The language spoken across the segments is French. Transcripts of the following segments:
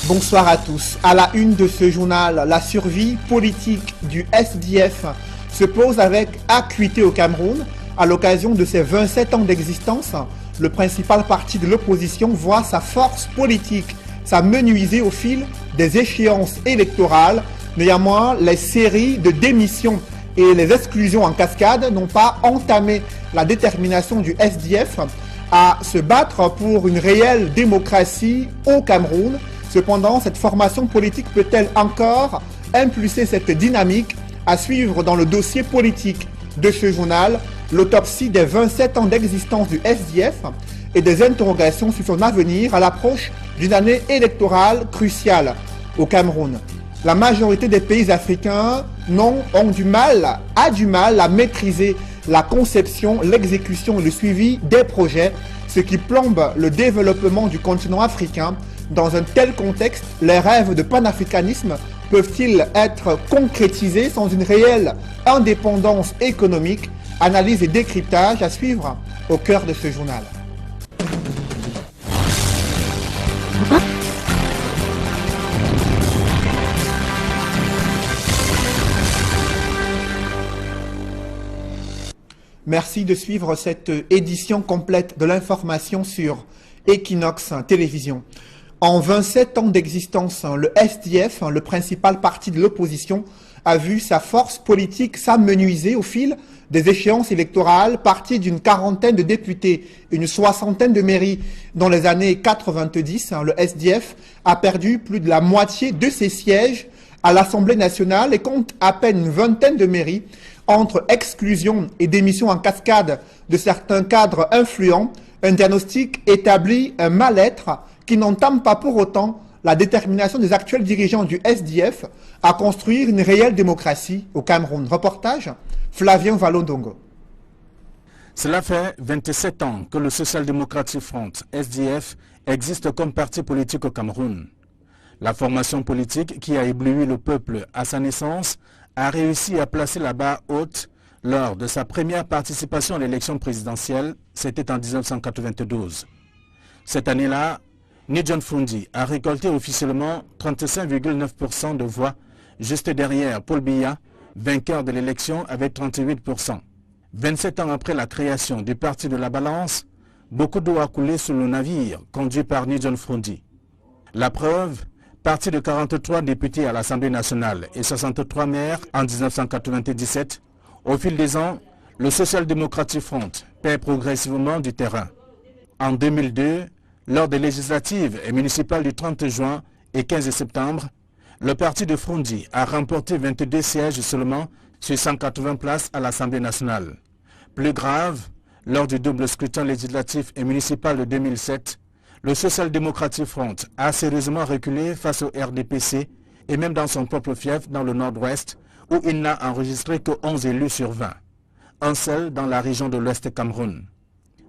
Bonsoir à tous. À la une de ce journal, la survie politique du SDF se pose avec acuité au Cameroun. À l'occasion de ses 27 ans d'existence, le principal parti de l'opposition voit sa force politique s'amenuiser au fil des échéances électorales. Néanmoins, les séries de démissions et les exclusions en cascade n'ont pas entamé la détermination du SDF à se battre pour une réelle démocratie au Cameroun. Cependant, cette formation politique peut-elle encore impulser cette dynamique? À suivre dans le dossier politique de ce journal, l'autopsie des 27 ans d'existence du SDF et des interrogations sur son avenir à l'approche d'une année électorale cruciale au Cameroun. La majorité des pays africains a du mal à maîtriser la conception, l'exécution et le suivi des projets, ce qui plombe le développement du continent africain. Dans un tel contexte, les rêves de panafricanisme peuvent-ils être concrétisés sans une réelle indépendance économique? Analyse et décryptage à suivre au cœur de ce journal. Merci de suivre cette édition complète de l'information sur Equinox Télévision. En 27 ans d'existence, le SDF, le principal parti de l'opposition, a vu sa force politique s'amenuiser au fil des échéances électorales, parti d'une quarantaine de députés, une soixantaine de mairies. Dans les années 90, le SDF a perdu plus de la moitié de ses sièges à l'Assemblée nationale et compte à peine une vingtaine de mairies. Entre exclusion et démission en cascade de certains cadres influents, un diagnostic établit un mal-être qui n'entame pas pour autant la détermination des actuels dirigeants du SDF à construire une réelle démocratie au Cameroun. Reportage, Flavien Vallondongo. Cela fait 27 ans que le Social Democratic Front, SDF, existe comme parti politique au Cameroun. La formation politique qui a ébloui le peuple à sa naissance a réussi à placer la barre haute lors de sa première participation à l'élection présidentielle, c'était en 1992. Cette année-là, Nidjon Frondi a récolté officiellement 35,9% de voix, juste derrière Paul Biya, vainqueur de l'élection avec 38%. 27 ans après la création du Parti de la Balance, beaucoup d'eau a coulé sur le navire conduit par Nidjon Frondi. La preuve, parti de 43 députés à l'Assemblée nationale et 63 maires en 1997, au fil des ans, le Social Democratic Front perd progressivement du terrain. En 2002, lors des législatives et municipales du 30 juin et 15 septembre, le parti de Frondi a remporté 22 sièges seulement sur 180 places à l'Assemblée nationale. Plus grave, lors du double scrutin législatif et municipal de 2007, le Social Democratic Front a sérieusement reculé face au RDPC et même dans son propre fief dans le nord-ouest où il n'a enregistré que 11 élus sur 20, un seul dans la région de l'Ouest Cameroun.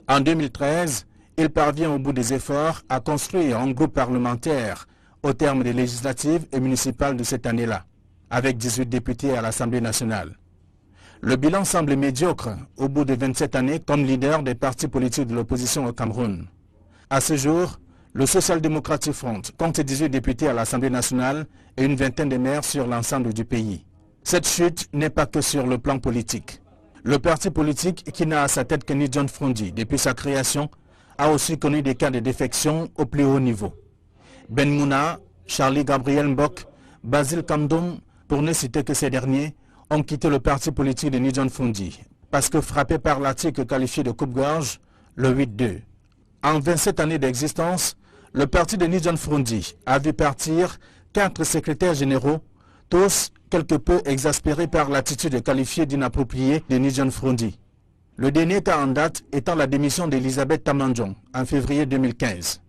En 2013, il parvient au bout des efforts à construire un groupe parlementaire au terme des législatives et municipales de cette année-là, avec 18 députés à l'Assemblée nationale. Le bilan semble médiocre au bout de 27 années comme leader des partis politiques de l'opposition au Cameroun. À ce jour, le Social Democratic Front compte 18 députés à l'Assemblée nationale et une vingtaine de maires sur l'ensemble du pays. Cette chute n'est pas que sur le plan politique. Le parti politique qui n'a à sa tête que Nidjon Frondi depuis sa création a aussi connu des cas de défection au plus haut niveau. Ben Mouna, Charlie Gabriel Mbok, Basil Kamdom, pour ne citer que ces derniers, ont quitté le parti politique de Nidjon Frondi parce que frappés par l'article qualifié de coupe-gorge, le 8-2. En 27 années d'existence, le parti de Nidjon Frondi a vu partir 4 secrétaires généraux, tous quelque peu exaspérés par l'attitude qualifiée d'inappropriée de Nidjon Frondi. Le dernier cas en date étant la démission d'Elisabeth Tamandjong en février 2015.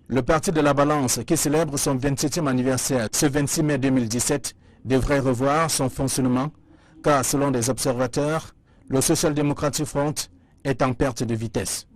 Le Parti de la Balance, qui célèbre son 27e anniversaire ce 26 mai 2017, devrait revoir son fonctionnement, car selon des observateurs, le Social Democratic Front est en perte de vitesse.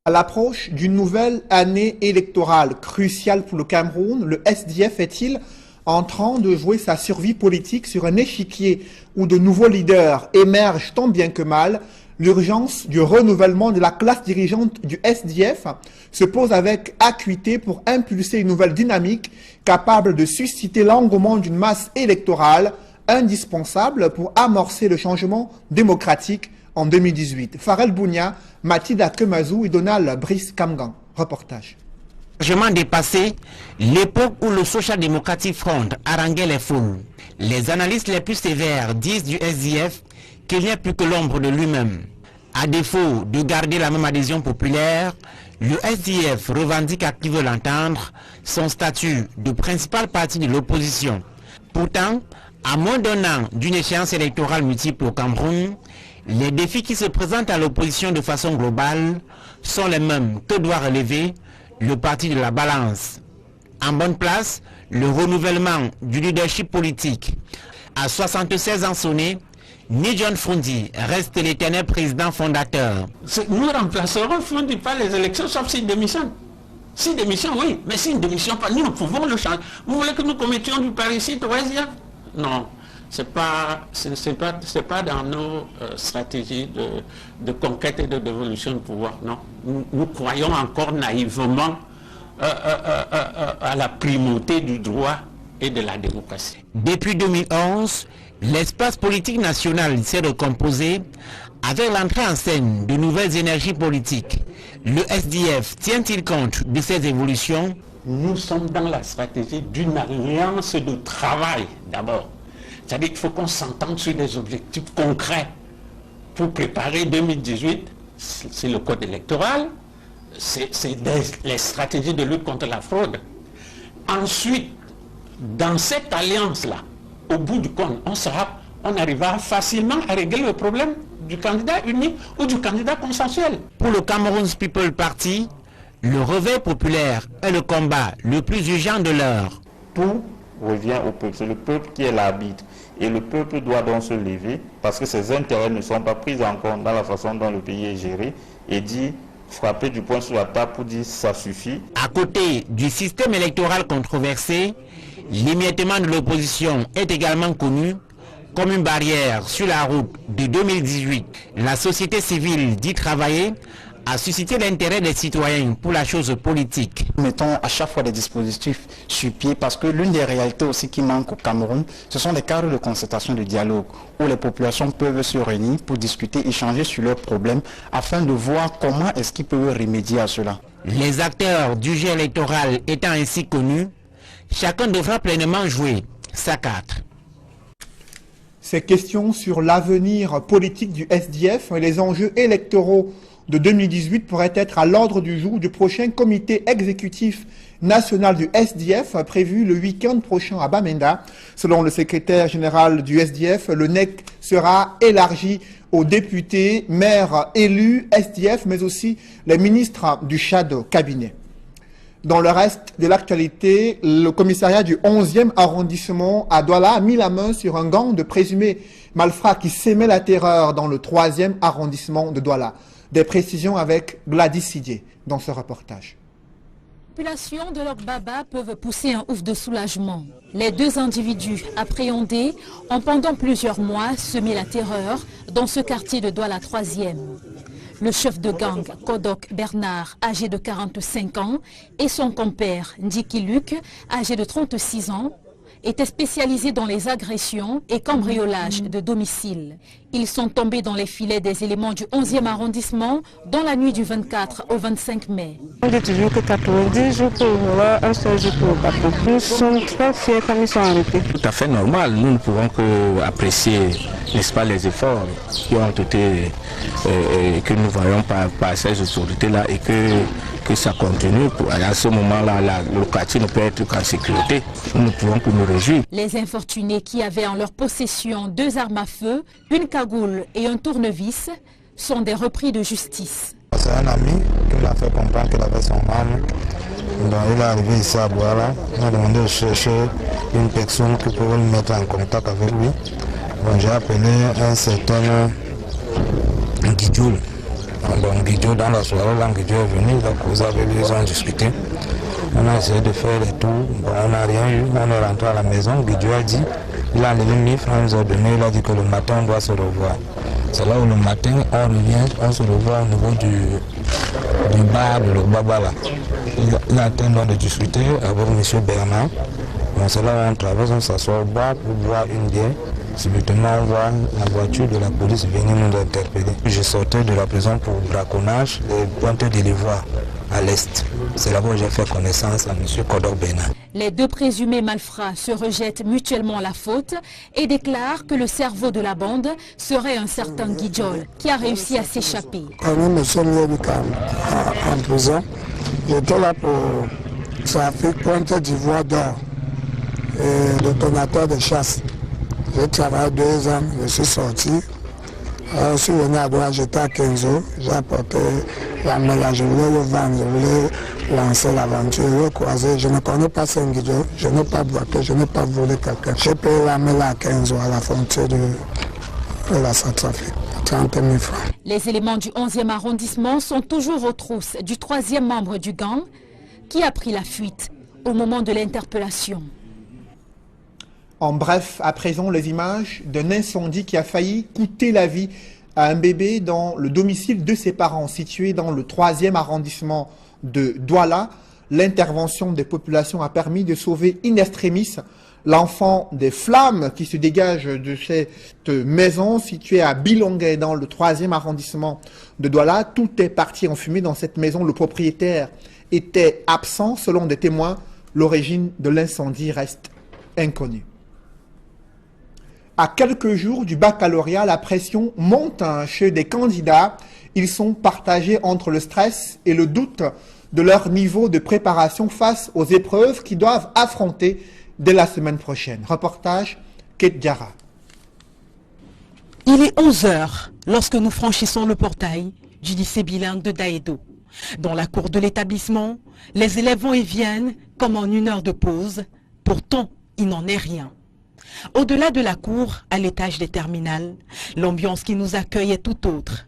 À l'approche d'une nouvelle année électorale cruciale pour le Cameroun, le SDF est-il en train de jouer sa survie politique sur un échiquier où de nouveaux leaders émergent tant bien que mal? l'urgence du renouvellement de la classe dirigeante du SDF se pose avec acuité pour impulser une nouvelle dynamique capable de susciter l'engouement d'une masse électorale indispensable pour amorcer le changement démocratique en 2018. Farel Bounia, Mathilda Kemazou et Donald Brice Kamgan. Reportage. Largement dépassé l'époque où le Social Democratic Front haranguait les foules. Les analystes les plus sévères disent du SDF qu'il n'y a plus que l'ombre de lui-même. À défaut de garder la même adhésion populaire, le SDF revendique à qui veut l'entendre son statut de principal parti de l'opposition. Pourtant, à moins d'un an d'une échéance électorale multiple au Cameroun, les défis qui se présentent à l'opposition de façon globale sont les mêmes que doit relever le parti de la balance. En bonne place, le renouvellement du leadership politique. À 76 ans sonnés, ni John Frundi reste l'éternel président fondateur. Nous remplacerons Frundi par les élections sauf s'il démissionne. S'il démissionne, oui, mais s'il ne démissionne pas, nous pouvons le changer. Vous voulez que nous commettions du parricide au SDF? Non, c'est pas dans nos stratégies de conquête et de dévolution de pouvoir, non. Nous croyons encore naïvement à la primauté du droit et de la démocratie. Depuis 2011, l'espace politique national s'est recomposé avec l'entrée en scène de nouvelles énergies politiques. Le SDF tient-il compte de ces évolutions? Nous sommes dans la stratégie d'une alliance de travail d'abord. C'est-à-dire qu'il faut qu'on s'entende sur des objectifs concrets pour préparer 2018. C'est le code électoral, c'est les stratégies de lutte contre la fraude. Ensuite, dans cette alliance-là, au bout du compte, on arrivera facilement à régler le problème du candidat unique ou du candidat consensuel. Pour le Cameroun's People Party, le réveil populaire est le combat le plus urgent de l'heure. Tout revient au peuple, c'est le peuple qui est l'arbitre. Et le peuple doit donc se lever parce que ses intérêts ne sont pas pris en compte dans la façon dont le pays est géré et dit frapper du poing sur la table pour dire ça suffit. À côté du système électoral controversé, l'émiettement de l'opposition est également connu comme une barrière sur la route de 2018. La société civile dit travailler a suscité l'intérêt des citoyens pour la chose politique. Mettons à chaque fois des dispositifs sur pied parce que l'une des réalités aussi qui manque au Cameroun, ce sont des cadres de concertation, de dialogue où les populations peuvent se réunir pour discuter, échanger sur leurs problèmes afin de voir comment est-ce qu'ils peuvent remédier à cela. Les acteurs du jeu électoral étant ainsi connus, chacun devra pleinement jouer sa carte. Ces questions sur l'avenir politique du SDF et les enjeux électoraux de 2018 pourraient être à l'ordre du jour du prochain comité exécutif national du SDF prévu le week-end prochain à Bamenda. Selon le secrétaire général du SDF, le NEC sera élargi aux députés, maires élus SDF, mais aussi les ministres du shadow cabinet. Dans le reste de l'actualité, le commissariat du 11e arrondissement à Douala a mis la main sur un gang de présumés malfrats qui sémaient la terreur dans le 3e arrondissement de Douala. Des précisions avec Gladys Sidier dans ce reportage. Les populations de leur baba peuvent pousser un ouf de soulagement. Les deux individus appréhendés ont pendant plusieurs mois semé la terreur dans ce quartier de Douala 3e. Le chef de gang, Kodok Bernard, âgé de 45 ans, et son compère, Ndiki Luc, âgé de 36 ans, étaient spécialisés dans les agressions et cambriolages de domicile. Ils sont tombés dans les filets des éléments du 11e arrondissement dans la nuit du 24 au 25 mai. On dit toujours que 90 jours pour voir, un seul jour pour patron. Nous sommes très fiers comme ils sont arrêtés. Tout à fait normal. Nous ne pouvons que apprécier, n'est-ce pas, les efforts qui ont été, que nous voyons par ces autorités-là et que ça continue. À ce moment-là, le quartier ne peut être qu'en sécurité. Nous ne pouvons que nous réjouir. Les infortunés qui avaient en leur possession 2 armes à feu, une cagoule et un tournevis sont des repris de justice. C'est un ami qui m'a fait comprendre qu'il avait son arme. Donc il est arrivé ici à Douala. Il a demandé de chercher une personne qui pouvait me mettre en contact avec lui. Donc j'ai appelé un certain Guidjoul. Donc Guidjoul, dans la soirée, là, Guidjoul est venu, il a causé avec lui, ils ont discuté. On a essayé de faire les tours, bon, on n'a rien eu, on est rentré à la maison, Guidjoul a dit, il a enlevé 1000 francs, il nous a donné, il a dit que le matin on doit se revoir. C'est là où le matin, on revient, on se revoit au niveau du bar de Baba là. Il a atteint de discuter avec M. Bernard. Donc c'est là où on traverse, on s'assoit au bar pour boire une bière. Subitement, on voit la voiture de la police venir nous interpeller. Je sortais de la prison pour braconnage et pointe de l'Ivoire à l'est. C'est là-bas où j'ai fait connaissance à M. Kodok Bena. Les deux présumés malfrats se rejettent mutuellement la faute et déclarent que le cerveau de la bande serait un certain Guidjol qui a réussi à s'échapper. Quand nous me sommes mis en prison, j'étais là pour trafic Pointe d'Ivoire d'or et le donateur de chasse. J'ai travaillé 2 ans, je suis sorti. Je suis venu à droite, j'étais à 15 ans, j'ai apporté la mélange, je voulais le vendre, je voulais lancer l'aventure, le croiser. Je ne connais pas Saint-Guidjo, je n'ai pas bloqué, je n'ai pas volé quelqu'un. J'ai payé la mélange à 15 ans à la frontière de la Centrafrique, 30 000 francs. Les éléments du 11e arrondissement sont toujours aux trousses du 3e membre du gang qui a pris la fuite au moment de l'interpellation. En bref, à présent, les images d'un incendie qui a failli coûter la vie à un bébé dans le domicile de ses parents, situé dans le 3e arrondissement de Douala. L'intervention des populations a permis de sauver in extremis l'enfant des flammes qui se dégagent de cette maison située à Bilongué, dans le 3e arrondissement de Douala. Tout est parti en fumée dans cette maison. Le propriétaire était absent. Selon des témoins, l'origine de l'incendie reste inconnue. À quelques jours du baccalauréat, la pression monte chez des candidats. Ils sont partagés entre le stress et le doute de leur niveau de préparation face aux épreuves qu'ils doivent affronter dès la semaine prochaine. Reportage Kate Diarra. Il est 11 h lorsque nous franchissons le portail du lycée bilingue de Daedo. Dans la cour de l'établissement, les élèves vont et viennent comme en 1 heure de pause. Pourtant, il n'en est rien. Au-delà de la cour, à l'étage des terminales, l'ambiance qui nous accueille est tout autre.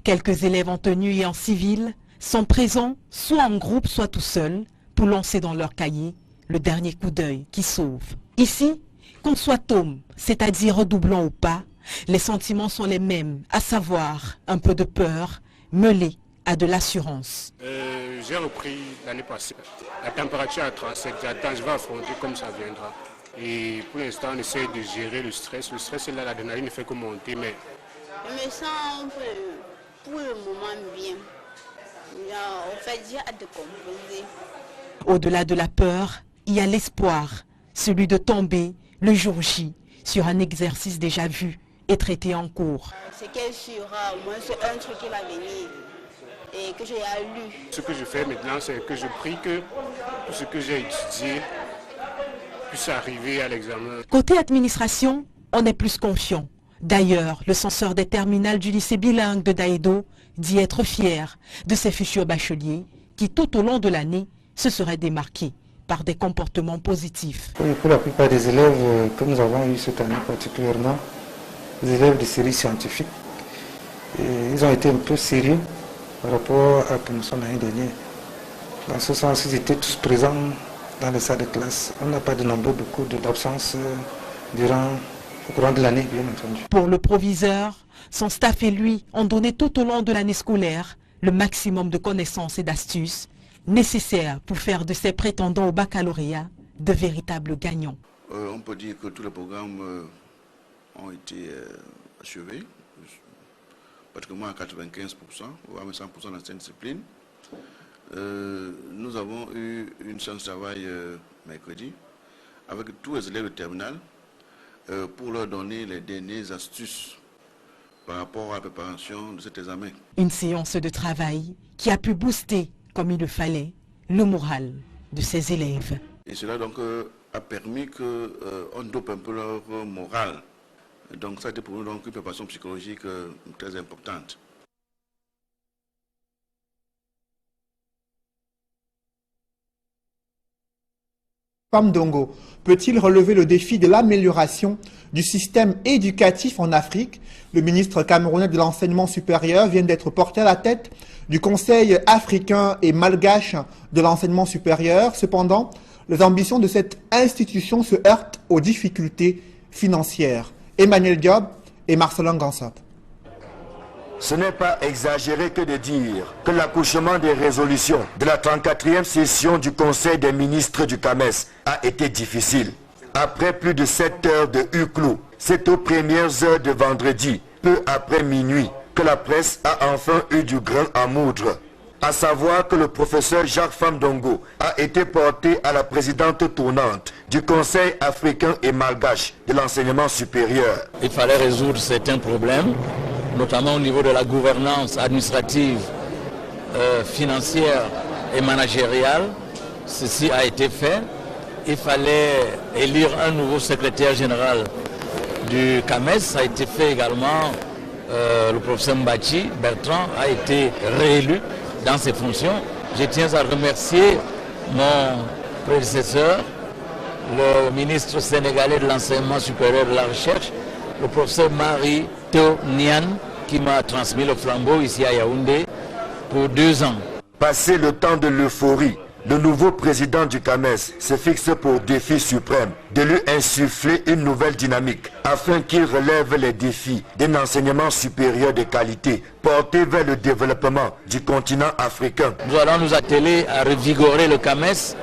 Quelques élèves en tenue et en civil sont présents, soit en groupe, soit tout seuls, pour lancer dans leur cahier le dernier coup d'œil qui sauve. Ici, qu'on soit tome, c'est-à-dire redoublant ou pas, les sentiments sont les mêmes, à savoir un peu de peur, mêlée à de l'assurance. J'ai repris l'année passée. La température à 37, j'attends, je vais affronter comme ça viendra. Et pour l'instant, on essaie de gérer le stress. Le stress est là, l'adrénaline ne fait que monter, mais... Je me sens pour le moment bien. En fait, j'ai hâte de composer. Au-delà de la peur, il y a l'espoir, celui de tomber le jour J sur un exercice déjà vu et traité en cours. C'est qu'elle sera, au moins c'est un truc qui va venir et que j'ai lu. Ce que je fais maintenant, c'est que je prie que tout ce que j'ai étudié puisse arriver à l'examen. Côté administration, on est plus confiant. D'ailleurs, le censeur des terminales du lycée bilingue de Daedo dit être fier de ses futurs bacheliers qui, tout au long de l'année, se seraient démarqués par des comportements positifs. Oui, pour la plupart des élèves que nous avons eu cette année particulièrement, les élèves de série scientifique, ils ont été un peu sérieux par rapport à la promotion l'année dernière. Dans ce sens, ils étaient tous présents dans les salles de classe. On n'a pas de nombre de cours d'absence au courant de l'année, bien entendu. Pour le proviseur, son staff et lui ont donné tout au long de l'année scolaire le maximum de connaissances et d'astuces nécessaires pour faire de ces prétendants au baccalauréat de véritables gagnants. On peut dire que tous les programmes ont été achevés, pratiquement à 95%, voire 100% dans cette discipline. Nous avons eu une séance de travail mercredi avec tous les élèves de terminale pour leur donner les dernières astuces par rapport à la préparation de cet examen. Une séance de travail qui a pu booster, comme il le fallait, le moral de ces élèves. Et cela donc a permis qu'on dope un peu leur moral. Donc ça a été pour nous donc une préparation psychologique très importante. Pamdongo peut-il relever le défi de l'amélioration du système éducatif en Afrique? Le ministre camerounais de l'enseignement supérieur vient d'être porté à la tête du Conseil africain et malgache de l'enseignement supérieur. Cependant, les ambitions de cette institution se heurtent aux difficultés financières. Emmanuel Diop et Marcelin Gansop. Ce n'est pas exagéré que de dire que l'accouchement des résolutions de la 34e session du Conseil des ministres du CAMES a été difficile. Après plus de 7 heures de huis clos, c'est aux premières heures de vendredi, peu après minuit, que la presse a enfin eu du grain à moudre. À savoir que le professeur Jacques Famdongo a été porté à la présidente tournante du Conseil africain et malgache de l'enseignement supérieur. Il fallait résoudre certains problèmes, notamment au niveau de la gouvernance administrative, financière et managériale. Ceci a été fait. Il fallait élire un nouveau secrétaire général du CAMES. Ça a été fait également. Le professeur Mbachi Bertrand a été réélu dans ses fonctions. Je tiens à remercier mon prédécesseur, le ministre sénégalais de l'enseignement supérieur et de la recherche, le professeur Marie Théo Nian, qui m'a transmis le flambeau ici à Yaoundé pour 2 ans. Passé le temps de l'euphorie, le nouveau président du CAMES se fixe pour défi suprême de lui insuffler une nouvelle dynamique afin qu'il relève les défis d'un enseignement supérieur de qualité porté vers le développement du continent africain. Nous allons nous atteler à revigorer le CAMES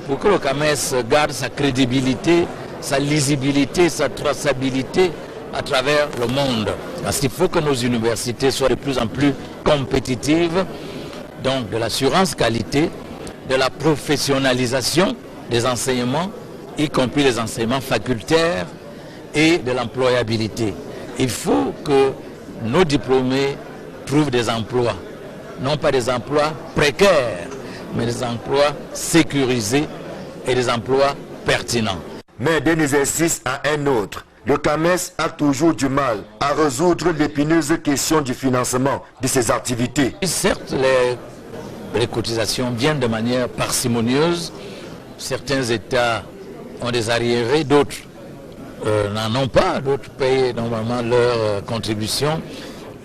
pour que le CAMES garde sa crédibilité, sa lisibilité, sa traçabilité à travers le monde. Parce qu'il faut que nos universités soient de plus en plus compétitives, donc de l'assurance qualité, de la professionnalisation des enseignements, y compris les enseignements facultaires et de l'employabilité. Il faut que nos diplômés trouvent des emplois, non pas des emplois précaires, mais des emplois sécurisés et des emplois pertinents. Mais d'un exercice à un autre, le CAMES a toujours du mal à résoudre l'épineuse question du financement de ses activités. Certes, les cotisations viennent de manière parcimonieuse. Certains États ont des arriérés, d'autres n'en ont pas, d'autres payent normalement leurs contributions.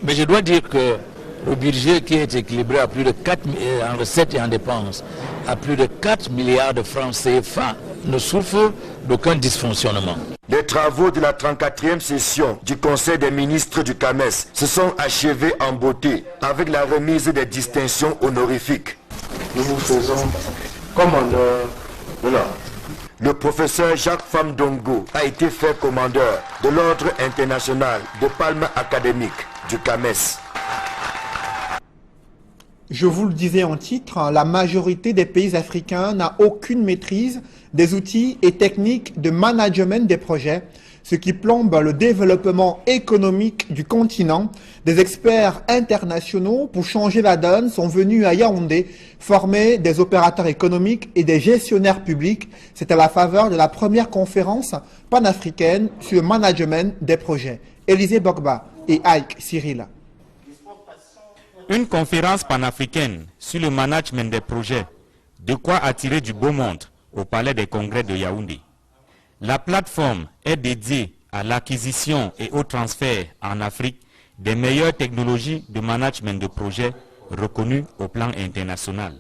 Mais je dois dire que le budget qui est équilibré à plus de 4 en recettes et en dépenses, à plus de 4 milliards de francs CFA, ne souffre d'aucun dysfonctionnement. Les travaux de la 34e session du Conseil des ministres du CAMES se sont achevés en beauté avec la remise des distinctions honorifiques. Nous vous faisons commandeur de l'ordre. Le professeur Jacques Famdongo a été fait commandeur de l'ordre international de palme académique du CAMES. Je vous le disais en titre, la majorité des pays africains n'a aucune maîtrise des outils et techniques de management des projets, ce qui plombe le développement économique du continent. Des experts internationaux pour changer la donne sont venus à Yaoundé former des opérateurs économiques et des gestionnaires publics. C'est à la faveur de la première conférence panafricaine sur le management des projets. Élisée Bogba et Ike Cyril. Une conférence panafricaine sur le management des projets, de quoi attirer du beau monde au Palais des Congrès de Yaoundé. La plateforme est dédiée à l'acquisition et au transfert en Afrique des meilleures technologies de management de projets reconnues au plan international.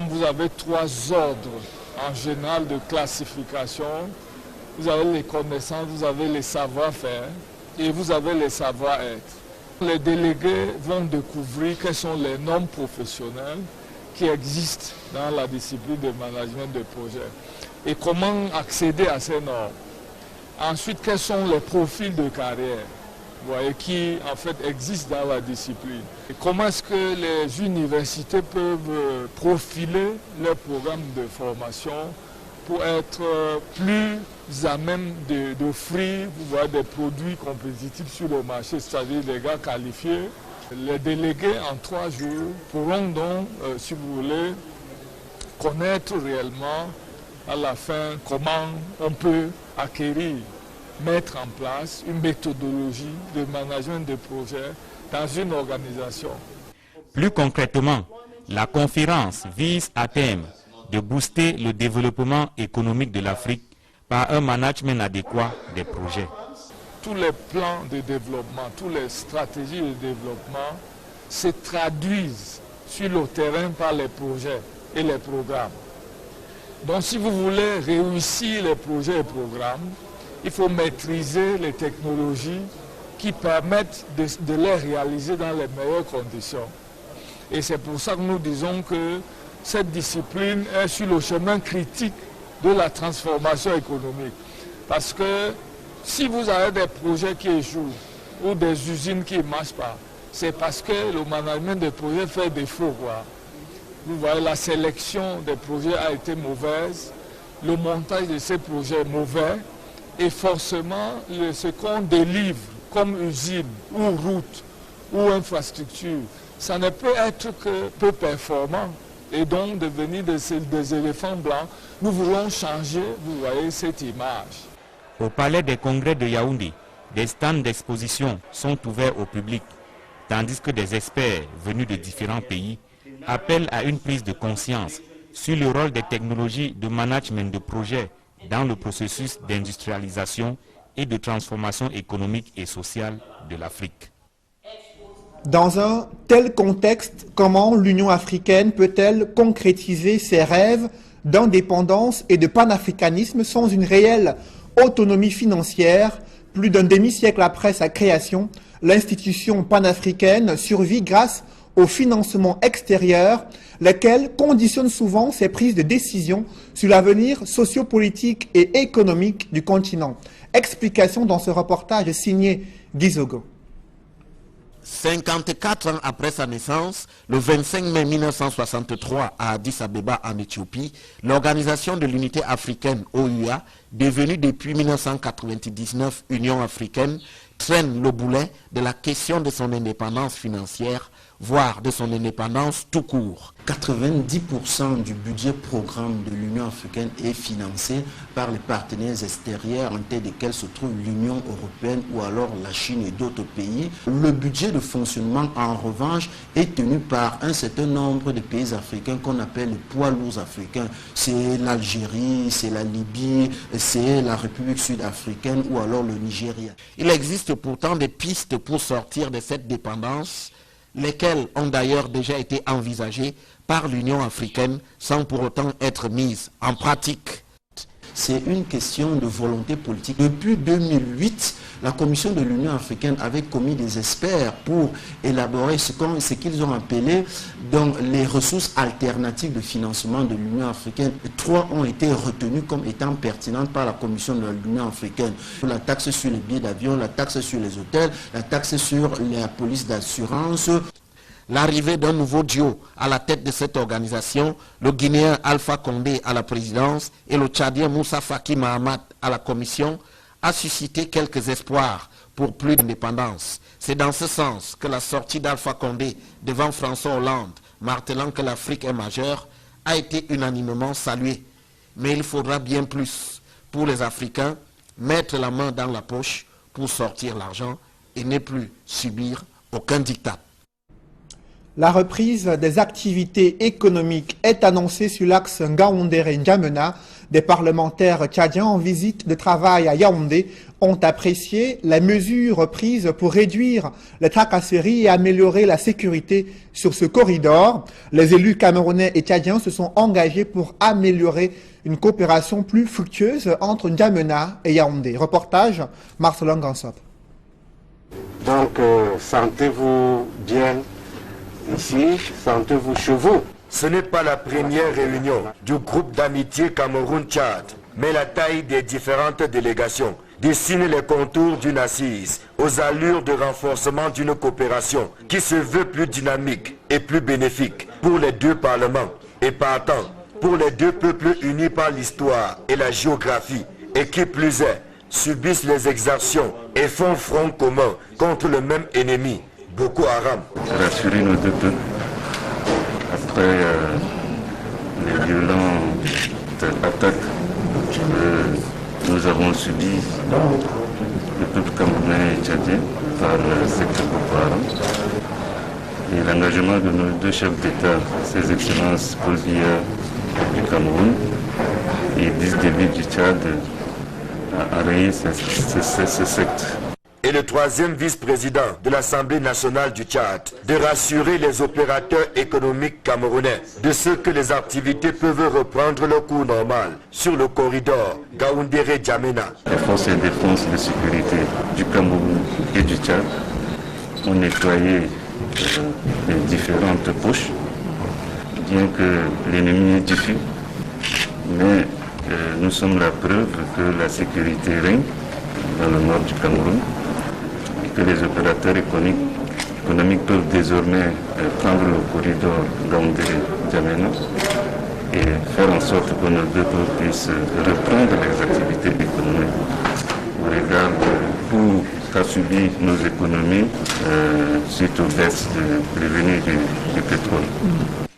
Vous avez 3 ordres en général de classification. Vous avez les connaissances, vous avez les savoir-faire et vous avez les savoir-être. Les délégués vont découvrir quelles sont les normes professionnelles qui existent dans la discipline de management de projet et comment accéder à ces normes. Ensuite, quels sont les profils de carrière qui en fait existent dans la discipline. Et comment est-ce que les universités peuvent profiler leurs programmes de formation pour être plus à même d'offrir des produits compétitifs sur le marché, c'est-à-dire des gars qualifiés. Les délégués en 3 jours pourront donc, si vous voulez, connaître réellement à la fin comment on peut acquérir, mettre en place une méthodologie de management de projet dans une organisation. Plus concrètement, la conférence vise à terme de booster le développement économique de l'Afrique par un management adéquat des projets. Tous les plans de développement, toutes les stratégies de développement se traduisent sur le terrain par les projets et les programmes. Donc si vous voulez réussir les projets et programmes, il faut maîtriser les technologies qui permettent de les réaliser dans les meilleures conditions. Et c'est pour ça que nous disons que cette discipline est sur le chemin critique de la transformation économique. Parce que si vous avez des projets qui échouent ou des usines qui ne marchent pas, c'est parce que le management des projets fait défaut, quoi. Vous voyez, la sélection des projets a été mauvaise, le montage de ces projets est mauvais, et forcément, ce qu'on délivre comme usine ou route ou infrastructure, ça ne peut être que peu performant et donc devenir des éléphants blancs. Nous voulons changer, vous voyez, cette image. Au palais des congrès de Yaoundé, des stands d'exposition sont ouverts au public, tandis que des experts venus de différents pays appellent à une prise de conscience sur le rôle des technologies de management de projets dans le processus d'industrialisation et de transformation économique et sociale de l'Afrique. Dans un tel contexte, comment l'Union africaine peut-elle concrétiser ses rêves d'indépendance et de panafricanisme sans une réelle autonomie financière? Plus d'un demi-siècle après sa création, l'institution panafricaine survit grâce au financement extérieur, lequel conditionne souvent ses prises de décision sur l'avenir sociopolitique et économique du continent. Explication dans ce reportage signé Gizogo. 54 ans après sa naissance, le 25 mai 1963 à Addis Abeba en Éthiopie, l'Organisation de l'Unité africaine OUA, devenue depuis 1999 Union africaine, traîne le boulet de la question de son indépendance financière, voire de son indépendance tout court. 90% du budget programme de l'Union africaine est financé par les partenaires extérieurs, en tête desquels se trouve l'Union européenne ou alors la Chine et d'autres pays. Le budget de fonctionnement, en revanche, est tenu par un certain nombre de pays africains qu'on appelle les poids lourds africains. C'est l'Algérie, c'est la Libye, c'est la République sud-africaine ou alors le Nigeria. Il existe pourtant des pistes pour sortir de cette dépendance, lesquelles ont d'ailleurs déjà été envisagées par l'Union africaine sans pour autant être mises en pratique. C'est une question de volonté politique. Depuis 2008, la Commission de l'Union africaine avait commis des experts pour élaborer ce qu'ils ont appelé donc, les ressources alternatives de financement de l'Union africaine. 3 ont été retenus comme étant pertinentes par la Commission de l'Union africaine. La taxe sur les billets d'avion, la taxe sur les hôtels, la taxe sur la police d'assurance. L'arrivée d'un nouveau duo à la tête de cette organisation, le Guinéen Alpha Condé à la présidence et le Tchadien Moussa Faki Mahamat à la commission, a suscité quelques espoirs pour plus d'indépendance. C'est dans ce sens que la sortie d'Alpha Condé devant François Hollande, martelant que l'Afrique est majeure, a été unanimement saluée. Mais il faudra bien plus pour les Africains mettre la main dans la poche pour sortir l'argent et ne plus subir aucun diktat. La reprise des activités économiques est annoncée sur l'axe Ngaoundéré-N'Djamena. Des parlementaires tchadiens en visite de travail à Yaoundé ont apprécié les mesures prises pour réduire les tracasseries et améliorer la sécurité sur ce corridor. Les élus camerounais et tchadiens se sont engagés pour améliorer une coopération plus fructueuse entre N'Djamena et Yaoundé. Reportage Marcelin Gansop. Donc, sentez-vous bien ici, sentez-vous chez vous. Ce n'est pas la première réunion du groupe d'amitié Cameroun-Tchad, mais la taille des différentes délégations dessine les contours d'une assise aux allures de renforcement d'une coopération qui se veut plus dynamique et plus bénéfique pour les deux parlements et partant pour les deux peuples unis par l'histoire et la géographie et qui plus est subissent les exactions et font front commun contre le même ennemi, Boko Haram. Rassurer nos deux peuples après les violentes attaques que nous avons subies, le peuple camerounais et tchadien, par le secteur Boko Haram. Et l'engagement de nos deux chefs d'État, ses excellences Paul Biya du Cameroun et 10 David du Tchad, à arrêter ce secte. Et le 3e vice-président de l'Assemblée nationale du Tchad de rassurer les opérateurs économiques camerounais de ce que les activités peuvent reprendre leur cours normal sur le corridor Gaoundéré-Djamena. Les forces de défense et de sécurité du Cameroun et du Tchad ont nettoyé les différentes poches, bien que l'ennemi est diffus, mais nous sommes la preuve que la sécurité règne dans le nord du Cameroun et que les opérateurs économiques peuvent désormais prendre le corridor Gaoundéré-Djamena et faire en sorte que nos deux peuples puissent reprendre les activités économiques. On regarde tout qu'a subi nos économies suite aux baisses de revenus du pétrole.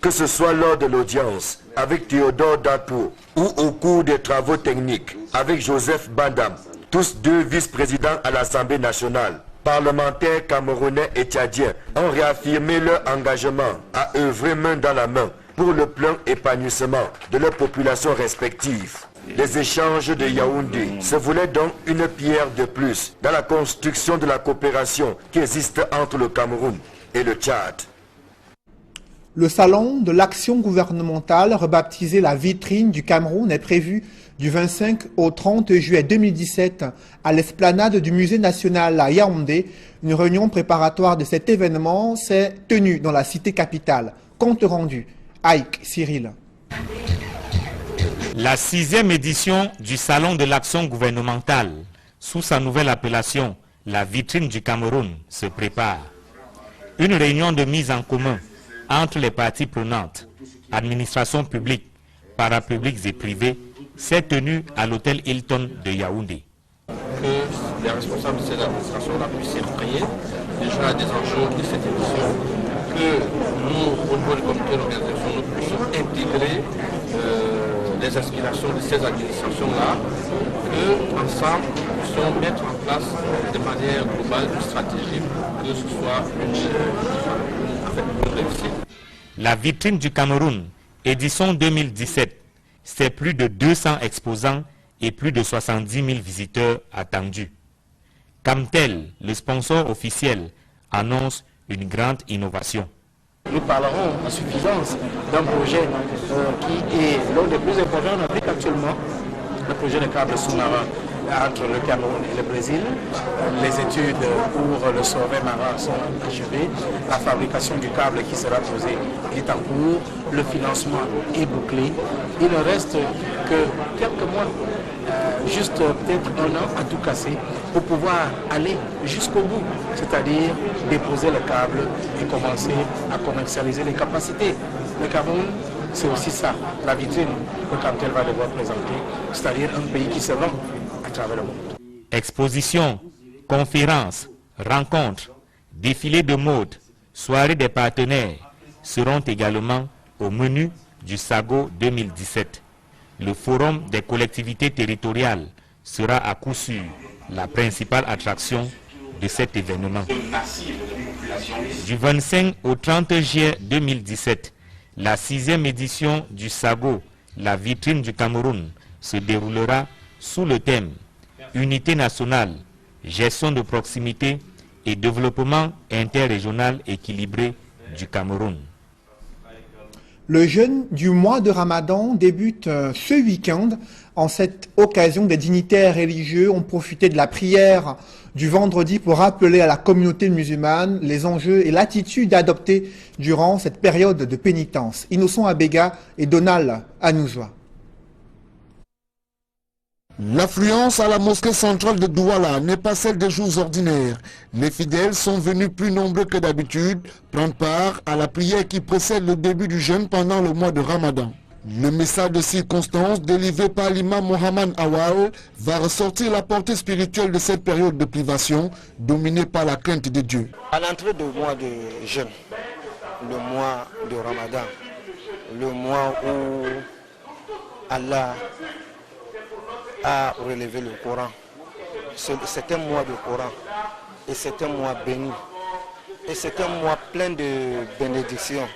Que ce soit lors de l'audience avec Théodore Dapo ou au cours des travaux techniques avec Joseph Bandam, tous deux vice-présidents à l'Assemblée nationale, parlementaires camerounais et tchadiens ont réaffirmé leur engagement à œuvrer main dans la main pour le plein épanouissement de leurs populations respectives. Les échanges de Yaoundé se voulaient donc une pierre de plus dans la construction de la coopération qui existe entre le Cameroun et le Tchad. Le salon de l'action gouvernementale, rebaptisé la vitrine du Cameroun, est prévu du 25 au 30 juillet 2017 à l'esplanade du Musée national à Yaoundé. Une réunion préparatoire de cet événement s'est tenue dans la cité capitale. Compte rendu, Aïk Cyril. La 6e édition du Salon de l'action gouvernementale, sous sa nouvelle appellation, la vitrine du Cameroun, se prépare. Une réunion de mise en commun entre les parties prenantes, administration publique, parapubliques et privées, s'est tenue à l'hôtel Hilton de Yaoundé. Que les responsables de cette administration puissent s'effrayer déjà des enjeux de cette émission, que nous, au niveau du comité d'organisation, nous puissions intégrer les aspirations de ces administrations-là, que ensemble nous puissions mettre en place de manière globale une stratégie pour que ce soit une réussite. La vitrine du Cameroun, édition 2017, c'est plus de 200 exposants et plus de 70 000 visiteurs attendus. Camtel, le sponsor officiel, annonce une grande innovation. Nous parlerons en suffisance d'un projet qui est l'un des plus importants en Afrique actuellement, le projet de câble sous-marin entre le Cameroun et le Brésil. Les études pour le sommet marin sont achevées. La fabrication du câble qui sera posé est en cours. Le financement est bouclé. Il ne reste que quelques mois, juste peut-être un an à tout casser pour pouvoir aller jusqu'au bout, c'est-à-dire déposer le câble et commencer à commercialiser les capacités. Le Cameroun, c'est aussi ça, la vitrine que Camtel va devoir présenter, c'est-à-dire un pays qui se vend à travers le monde. Expositions, conférences, rencontres, défilés de mode, soirées des partenaires seront également au menu du SAGO 2017. Le forum des collectivités territoriales sera à coup sûr la principale attraction de cet événement. Du 25 au 30 juillet 2017, la 6e édition du SAGO, la vitrine du Cameroun, se déroulera sous le thème Unité nationale, gestion de proximité et développement interrégional équilibré du Cameroun. Le jeûne du mois de Ramadan débute ce week-end. En cette occasion, des dignitaires religieux ont profité de la prière du vendredi pour rappeler à la communauté musulmane les enjeux et l'attitude adoptée durant cette période de pénitence. Innocent Abega et Donald Anouzoua. L'affluence à la mosquée centrale de Douala n'est pas celle des jours ordinaires. Les fidèles sont venus plus nombreux que d'habitude prendre part à la prière qui précède le début du jeûne pendant le mois de Ramadan. Le message de circonstance délivré par l'imam Mohamed Awal va ressortir la portée spirituelle de cette période de privation dominée par la crainte de Dieu. À l'entrée du mois de jeûne, le mois de Ramadan, le mois où Allah a relevé le Coran. C'est un mois de Coran et c'est un mois béni. Et c'est un mois plein de bénédictions.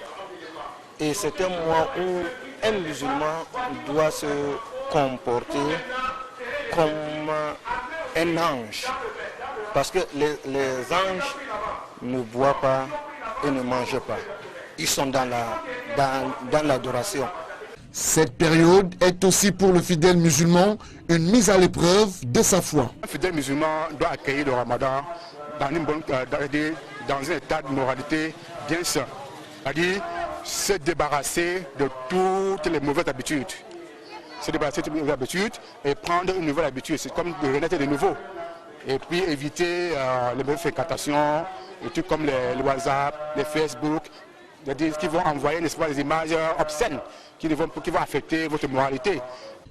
Et c'est un mois où un musulman doit se comporter comme un ange Parce que les anges ne boivent pas et ne mangent pas. Ils sont dans l'adoration. Cette période est aussi pour le fidèle musulman une mise à l'épreuve de sa foi. Un fidèle musulman doit accueillir le ramadan dans un état de moralité bien sain. C'est-à-dire se débarrasser de toutes les mauvaises habitudes. Se débarrasser de toutes les mauvaises habitudes et prendre une nouvelle habitude. C'est comme de renaître de nouveau. Et puis éviter les mauvaises fréquentations, des trucs comme le WhatsApp, les Facebook, qui vont envoyer des images obscènes qui vont affecter votre moralité.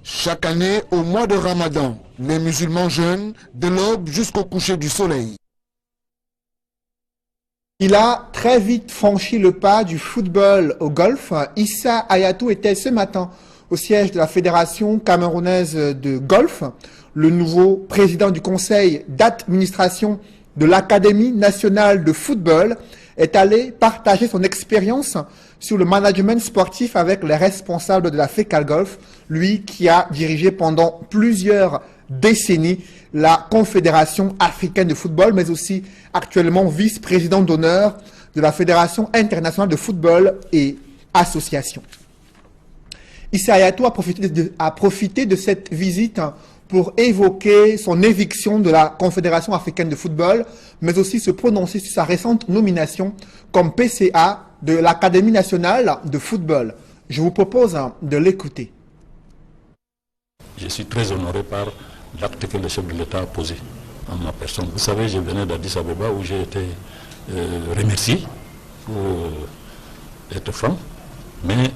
Chaque année, au mois de Ramadan, les musulmans jeûnent de l'aube jusqu'au coucher du soleil. Il a très vite franchi le pas du football au golf. Issa Hayatou était ce matin au siège de la Fédération camerounaise de golf. Le nouveau président du conseil d'administration de l'Académie nationale de football est allé partager son expérience sur le management sportif avec les responsables de la FECAL Golf, lui qui a dirigé pendant plusieurs décennies la Confédération africaine de football, mais aussi actuellement vice-président d'honneur de la Fédération internationale de football et association. Issa Hayatou a profité de cette visite pour évoquer son éviction de la Confédération africaine de football, mais aussi se prononcer sur sa récente nomination comme PCA de l'Académie nationale de football. Je vous propose de l'écouter. Je suis très honoré par l'acte que le chef de l'État a posé en ma personne. Vous savez, je venais d'Addis Abeba où j'ai été remercié pour être franc, mais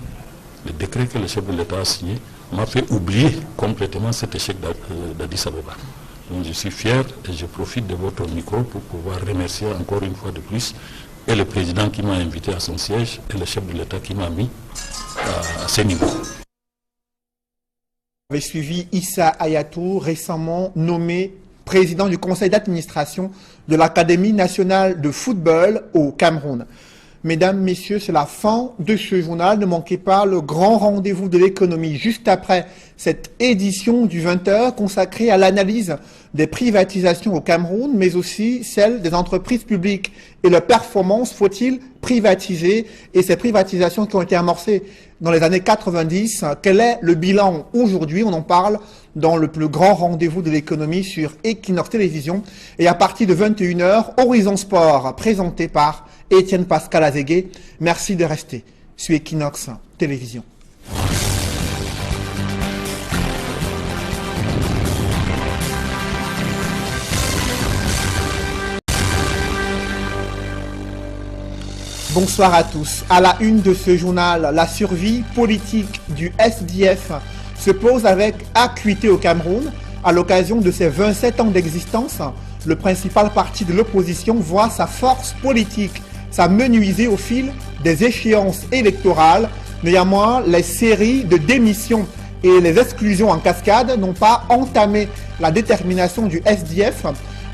le décret que le chef de l'État a signé m'a fait oublier complètement cet échec d'Addis Abeba. Donc je suis fier et je profite de votre micro pour pouvoir remercier encore une fois de plus et le président qui m'a invité à son siège et le chef de l'État qui m'a mis à ce niveau. Vous avez suivi Issa Hayatou, récemment nommé président du conseil d'administration de l'Académie nationale de football au Cameroun. Mesdames, Messieurs, c'est la fin de ce journal. Ne manquez pas le grand rendez-vous de l'économie juste après cette édition du 20h consacrée à l'analyse des privatisations au Cameroun, mais aussi celle des entreprises publiques et leur performance. Faut-il privatiser? Et ces privatisations qui ont été amorcées dans les années 90, quel est le bilan aujourd'hui? On en parle dans le plus grand rendez-vous de l'économie sur Equinox Télévision. Et à partir de 21h, Horizon Sport, présenté par Étienne Pascal Azégué. Merci de rester sur Equinox Télévision. Bonsoir à tous. À la une de ce journal, la survie politique du SDF se pose avec acuité au Cameroun. À l'occasion de ses 27 ans d'existence, le principal parti de l'opposition voit sa force politique s'amenuiser au fil des échéances électorales. Néanmoins, les séries de démissions et les exclusions en cascade n'ont pas entamé la détermination du SDF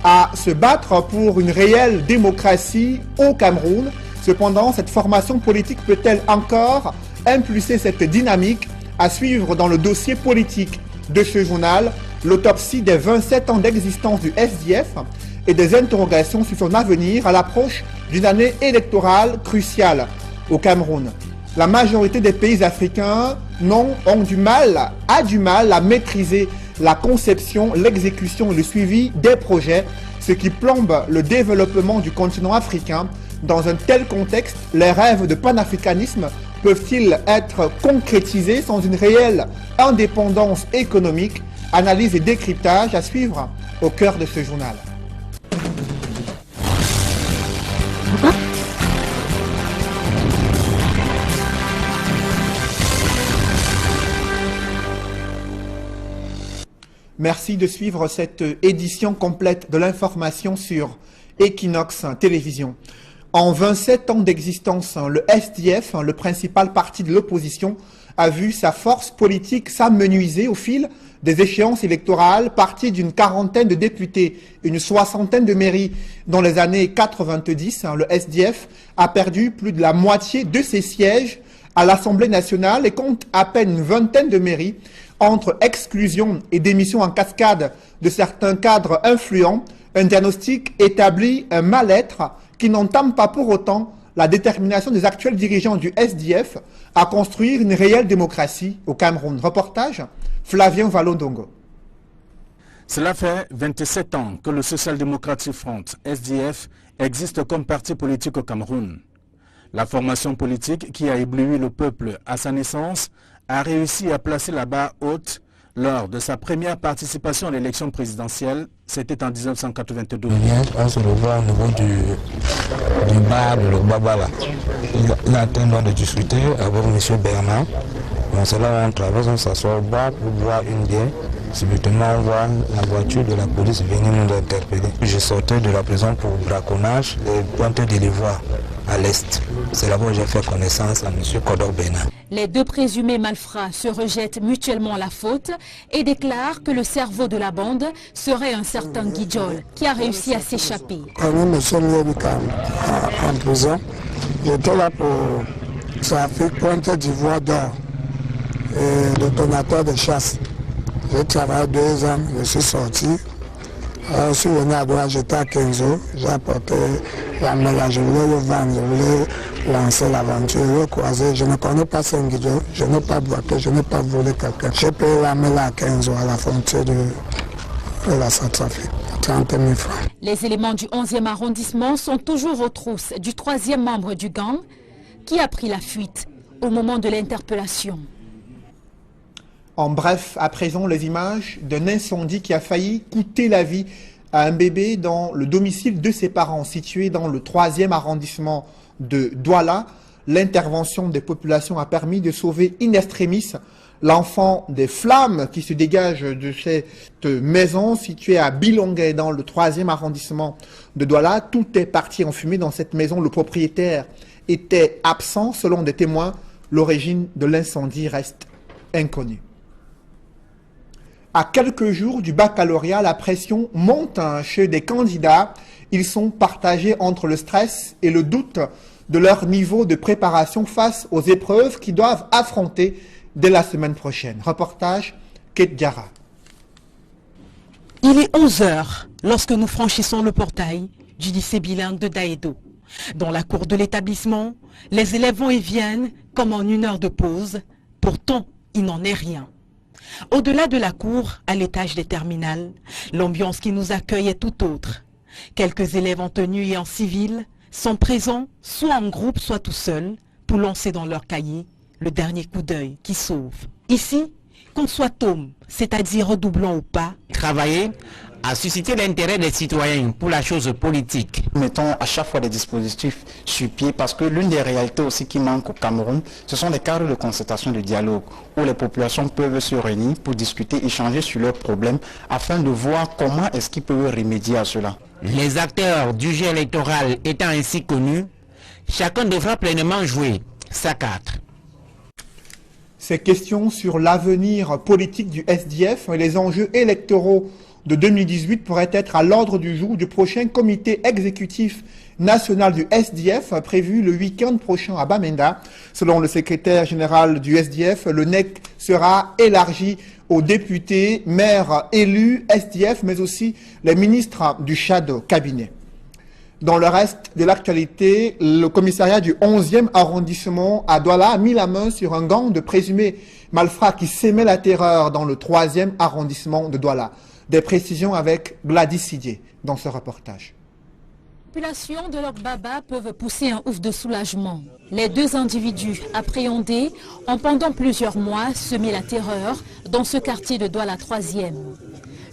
à se battre pour une réelle démocratie au Cameroun. Cependant, cette formation politique peut-elle encore impulser cette dynamique? À suivre dans le dossier politique de ce journal, l'autopsie des 27 ans d'existence du SDF et des interrogations sur son avenir à l'approche d'une année électorale cruciale au Cameroun. La majorité des pays africains a du mal à maîtriser la conception, l'exécution et le suivi des projets, ce qui plombe le développement du continent africain. Dans un tel contexte, les rêves de panafricanisme peuvent-ils être concrétisés sans une réelle indépendance économique? Analyse et décryptage à suivre au cœur de ce journal. Merci de suivre cette édition complète de l'information sur Equinox Télévision. En 27 ans d'existence, le SDF, le principal parti de l'opposition, a vu sa force politique s'amenuiser au fil des échéances électorales, parti d'une quarantaine de députés, une soixantaine de mairies dans les années 90. Le SDF a perdu plus de la moitié de ses sièges à l'Assemblée nationale et compte à peine une vingtaine de mairies entre exclusion et démission en cascade de certains cadres influents, un diagnostic établit un mal-être qui n'entame pas pour autant la détermination des actuels dirigeants du SDF à construire une réelle démocratie au Cameroun. Reportage, Flavien Valodongo. Cela fait 27 ans que le Social Democratic Front, SDF, existe comme parti politique au Cameroun. La formation politique qui a ébloui le peuple à sa naissance a réussi à placer la barre haute lors de sa première participation à l'élection présidentielle, c'était en 1982. On se revoit au niveau du bar de l'Obabala. Il a atteint de discuter avec M. Bernard. Bon, c'est là où on traverse, on s'assoit au bar pour boire une bière. Subitement, on voit la voiture de la police venir nous interpeller. Je sortais de la prison pour braconnage et pointais de les voir à l'est. C'est là-bas où j'ai fait connaissance à M. Kodok Bernard. Les deux présumés malfrats se rejettent mutuellement la faute et déclarent que le cerveau de la bande serait un certain Guidjol qui a réussi à s'échapper. Quand nous me sommes en prison, j'étais là pour trafic Pointe d'Ivoire d'or et le donateur de chasse. J'ai travaillé 2 ans, je suis sorti. Je suis venu à droite, j'étais à 15 ans, j'ai apporté la mélange, je voulais le vendre, je voulais lancer l'aventure, le croiser. Je ne connais pas Saint-Guidjo, je n'ai pas bloqué, je n'ai pas volé quelqu'un. J'ai payé la mélange à 15 ans à la frontière de la Centrafrique, 30 000 francs. Les éléments du 11e arrondissement sont toujours aux trousses du 3e membre du gang qui a pris la fuite au moment de l'interpellation. En bref, à présent, les images d'un incendie qui a failli coûter la vie à un bébé dans le domicile de ses parents, situé dans le 3e arrondissement de Douala. L'intervention des populations a permis de sauver in extremis l'enfant des flammes qui se dégagent de cette maison située à Bilongué dans le 3e arrondissement de Douala. Tout est parti en fumée dans cette maison. Le propriétaire était absent. Selon des témoins, l'origine de l'incendie reste inconnue. À quelques jours du baccalauréat, la pression monte chez des candidats. Ils sont partagés entre le stress et le doute de leur niveau de préparation face aux épreuves qu'ils doivent affronter dès la semaine prochaine. Reportage, Kate Diarra. Il est 11 h lorsque nous franchissons le portail du lycée bilingue de Daedo. Dans la cour de l'établissement, les élèves vont et viennent comme en 1 heure de pause. Pourtant, il n'en est rien. Au-delà de la cour, à l'étage des terminales, l'ambiance qui nous accueille est tout autre. Quelques élèves en tenue et en civil sont présents, soit en groupe, soit tout seuls, pour lancer dans leur cahier le dernier coup d'œil qui sauve. Ici, qu'on soit tome, c'est-à-dire redoublant ou pas, travailler à susciter l'intérêt des citoyens pour la chose politique. Mettons à chaque fois des dispositifs sur pied parce que l'une des réalités aussi qui manque au Cameroun, ce sont des cadres de concertation, de dialogue où les populations peuvent se réunir pour discuter, échanger sur leurs problèmes afin de voir comment est-ce qu'ils peuvent remédier à cela. Les acteurs du jeu électoral étant ainsi connus, chacun devra pleinement jouer sa carte. Ces questions sur l'avenir politique du SDF et les enjeux électoraux de 2018 pourraient être à l'ordre du jour du prochain comité exécutif national du SDF prévu le week-end prochain à Bamenda. Selon le secrétaire général du SDF, le NEC sera élargi aux députés, maires élus SDF, mais aussi les ministres du shadow cabinet. Dans le reste de l'actualité, le commissariat du 11e arrondissement à Douala a mis la main sur un gang de présumés malfrats qui sémaient la terreur dans le 3e arrondissement de Douala. Des précisions avec Gladys Sidier dans ce reportage. Les populations de leur baba peuvent pousser un ouf de soulagement. Les 2 individus appréhendés ont pendant plusieurs mois semé la terreur dans ce quartier de Douala 3e.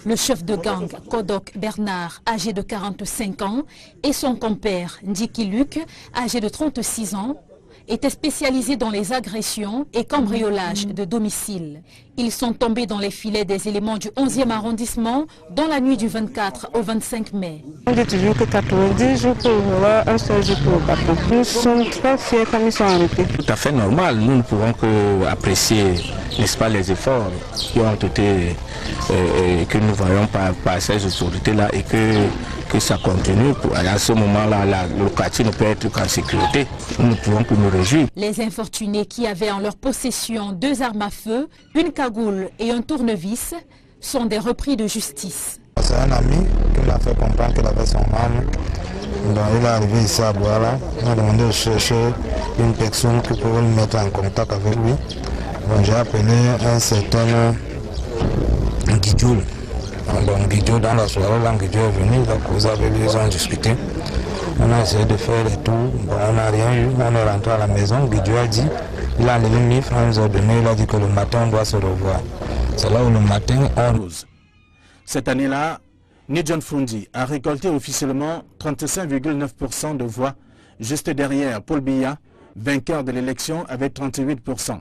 Le chef de gang, Kodok Bernard, âgé de 45 ans, et son compère, Ndiki Luc, âgé de 36 ans, étaient spécialisés dans les agressions et cambriolages de domicile. Ils sont tombés dans les filets des éléments du 11e arrondissement dans la nuit du 24 au 25 mai. On dit toujours que 90 jours pour voir, un seul jour pour papa. Nous sommes très fiers quand ils sont arrêtés. Tout à fait normal. Nous ne pouvons que apprécier, n'est-ce pas, les efforts qui ont été, que nous voyons par ces autorités-là et que que ça continue. À ce moment-là, le quartier ne peut être qu'en sécurité. Nous ne pouvons que nous réjouir. Les infortunés qui avaient en leur possession 2 armes à feu, une cagoule et un tournevis sont des repris de justice. C'est un ami qui m'a fait comprendre qu'il avait son arme. Donc il est arrivé ici à Douala. Il m'a demandé de chercher une personne qui pouvait me mettre en contact avec lui. Donc j'ai appelé un certain Guidjoul. Donc Guidjoul, dans la soirée, là, Guidjoul est venu, il a causé avec lui, ils ont discuté. On a essayé de faire les tours, bon, on n'a rien eu, on est rentré à la maison. Guidjoul a dit, il a enlevé 1000 francs, il nous a donné, il a dit que le matin on doit se revoir. C'est là où le matin on... Cette année-là, Nidjon Froundi a récolté officiellement 35,9% de voix, juste derrière Paul Biya, vainqueur de l'élection avec 38%.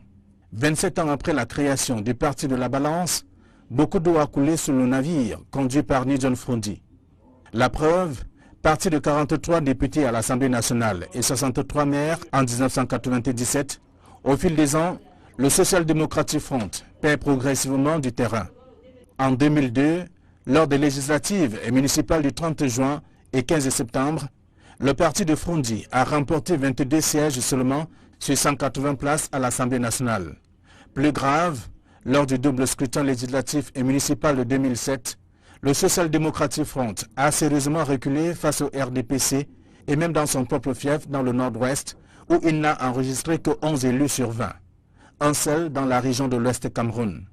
27 ans après la création du Parti de la Balance, beaucoup d'eau a coulé sur le navire conduit par Nidjon Froundi. La preuve, parti de 43 députés à l'Assemblée nationale et 63 maires en 1997, au fil des ans, le Social Democratic Front perd progressivement du terrain. En 2002, lors des législatives et municipales du 30 juin et 15 septembre, le parti de Froundi a remporté 22 sièges seulement sur 180 places à l'Assemblée nationale. Plus grave, lors du double scrutin législatif et municipal de 2007, le Social Democratic Front a sérieusement reculé face au RDPC et même dans son propre fief dans le nord-ouest, où il n'a enregistré que 11 élus sur 20, un seul dans la région de l'Ouest Cameroun.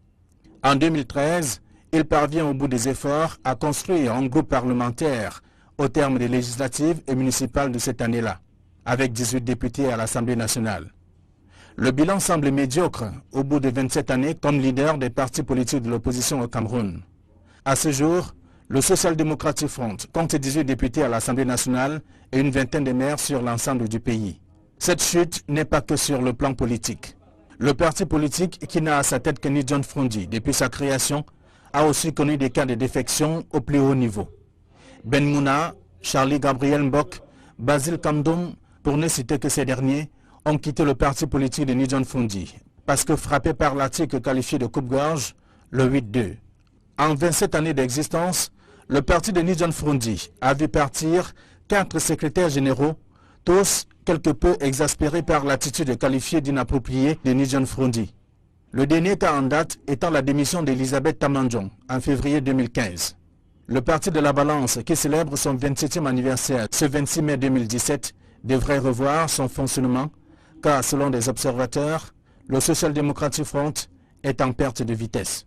En 2013, il parvient au bout des efforts à construire un groupe parlementaire au terme des législatives et municipales de cette année-là, avec 18 députés à l'Assemblée nationale. Le bilan semble médiocre au bout de 27 années comme leader des partis politiques de l'opposition au Cameroun. À ce jour, le Social Democratic Front compte 18 députés à l'Assemblée nationale et une vingtaine de maires sur l'ensemble du pays. Cette chute n'est pas que sur le plan politique. Le parti politique qui n'a à sa tête que Nidjon Froundi depuis sa création a aussi connu des cas de défection au plus haut niveau. Ben Mouna, Charlie Gabriel Mbok, Basile Kamdoum, pour ne citer que ces derniers, ont quitté le parti politique de Nidjon Froundi parce que frappés par l'article qualifié de coupe-gorge, le 8-2. En 27 années d'existence, le parti de Nidjon Froundi a vu partir 4 secrétaires généraux, tous quelque peu exaspérés par l'attitude qualifiée d'inappropriée de Nidjon Froundi. Le dernier cas en date étant la démission d'Elisabeth Tamandjon en février 2015. Le Parti de la Balance, qui célèbre son 27e anniversaire ce 26 mai 2017, devrait revoir son fonctionnement, car selon des observateurs, le Social Democratic Front est en perte de vitesse.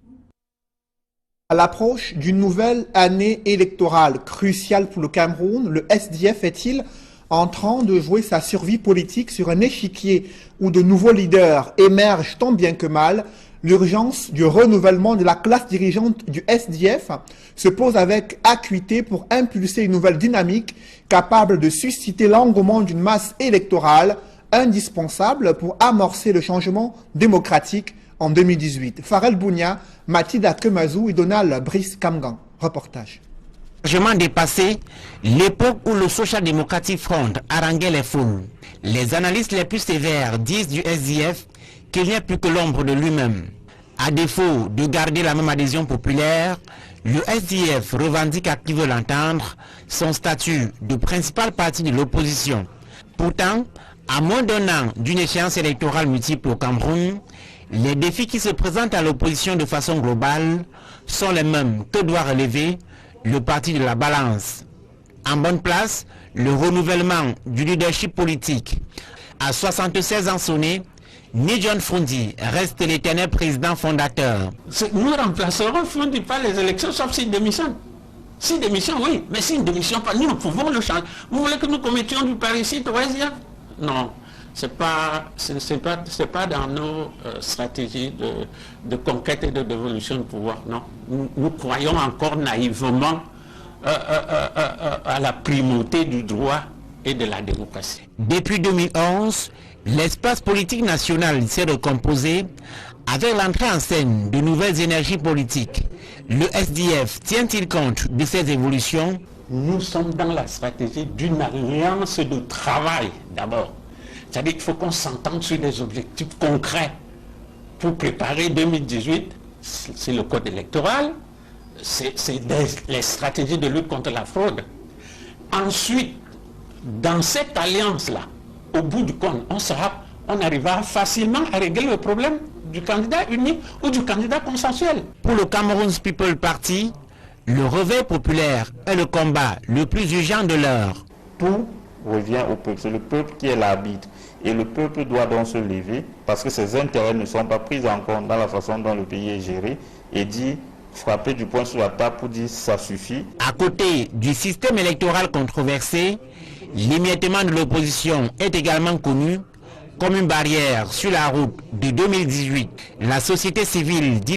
À l'approche d'une nouvelle année électorale cruciale pour le Cameroun, le SDF est-il en train de jouer sa survie politique sur un échiquier où de nouveaux leaders émergent tant bien que mal? L'urgence du renouvellement de la classe dirigeante du SDF se pose avec acuité pour impulser une nouvelle dynamique capable de susciter l'engouement d'une masse électorale indispensable pour amorcer le changement démocratique en 2018. Farel Bounia, Mathilda Kemazou et Donald Brice Kamgan. Reportage. Largement dépassé l'époque où le Social Democratic Front haranguait les foules. Les analystes les plus sévères disent du SDF qu'il n'y a plus que l'ombre de lui-même. À défaut de garder la même adhésion populaire, le SDF revendique à qui veut l'entendre son statut de principal parti de l'opposition. Pourtant, à moins d'un an d'une échéance électorale multiple au Cameroun, les défis qui se présentent à l'opposition de façon globale sont les mêmes que doit relever le parti de la Balance. En bonne place, le renouvellement du leadership politique. À 76 ans sonnés, Nidjon Froundi reste l'éternel président fondateur. Nous remplacerons Froundi par les élections sauf s'il démissionne. S'il démissionne, oui, mais s'il ne démissionne pas, nous pouvons le changer. Vous voulez que nous commettions du parricide au SDF? Non, ce n'est pas dans nos stratégies de conquête et de dévolution de pouvoir, non. Nous croyons encore naïvement à la primauté du droit et de la démocratie. Depuis 2011, l'espace politique national s'est recomposé avec l'entrée en scène de nouvelles énergies politiques. Le SDF tient-il compte de ces évolutions? Nous sommes dans la stratégie d'une alliance de travail d'abord. C'est-à-dire qu'il faut qu'on s'entende sur des objectifs concrets pour préparer 2018. C'est le code électoral, c'est les stratégies de lutte contre la fraude. ensuite, dans cette alliance-là, au bout du compte, on arrivera facilement à régler le problème du candidat unique ou du candidat consensuel. Pour le Cameroun's People Party, le réveil populaire est le combat le plus urgent de l'heure. Tout revient au peuple, c'est le peuple qui est l'arbitre. Et le peuple doit donc se lever parce que ses intérêts ne sont pas pris en compte dans la façon dont le pays est géré et dit frapper du poing sur la table pour dire ça suffit. À côté du système électoral controversé, l'émiettement de l'opposition est également connu comme une barrière sur la route de 2018. La société civile dit